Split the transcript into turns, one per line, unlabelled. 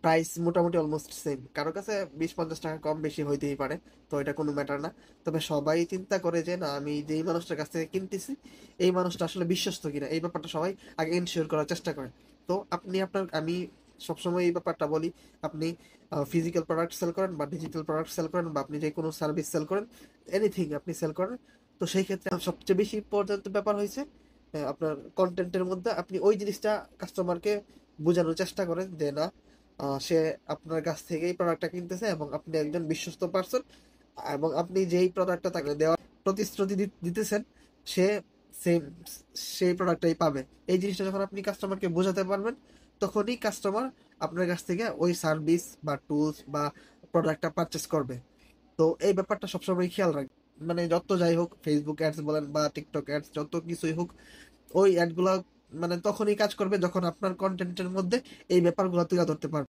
Price মোটামুটি almost same, কারো কাছে 20-50 টাকা কম বেশি হইতেই পারে, তো এটা কোনো ম্যাটার না। তবে সবাই চিন্তা করে যে না, আমি যেই মানুষটার কাছ থেকে কিনতেছি এই মানুষটা আসলে বিশ্বস্ত কিনা, এই ব্যাপারটা সবাই আগে এনশিওর করার চেষ্টা করে। তো আমি সবসময় এই ব্যাপারটা বলি, আপনি ফিজিক্যাল প্রোডাক্ট সেল করেন বা ডিজিটাল প্রোডাক্ট সেল করেন বা আপনি যে কোনো সার্ভিস সেল করেন, এনিথিং আপনি সেল করেন, তো সেই ক্ষেত্রে সবচেয়ে বেশি ইম্পর্টেন্ট ব্যাপার হয়েছে আপনার কন্টেন্টের মধ্যে আপনি ওই জিনিসটা কাস্টমারকে বোঝানোর চেষ্টা করেন যে না, সে আপনার কাছ থেকেই প্রোডাক্টটা কিনতেছে এবং আপনি একজন বিশ্বস্ত পার্সন, এবং আপনি যেই প্রোডাক্টটা তাকে দেওয়ার প্রতিশ্রুতি দিতেছেন, সে সেম সেই প্রোডাক্টটাই পাবে। এই জিনিসটা যখন আপনি কাস্টমারকে বোঝাতে পারবেন, তখনই কাস্টমার আপনার কাছ থেকে ওই সার্ভিস বা টুলস বা প্রোডাক্টটা পারচেস করবে। তো এই ব্যাপারটা সবসময় খেয়াল রাখবেন, মানে যত যাই হোক, ফেসবুক অ্যাডস বলেন বা টিকটক অ্যাডস, যত কিছুই হোক, ওই অ্যাডগুলা মানে তখনই কাজ করবে যখন আপনার কন্টেন্টের মধ্যে এই ব্যাপারগুলো তুলে ধরতে পারবে।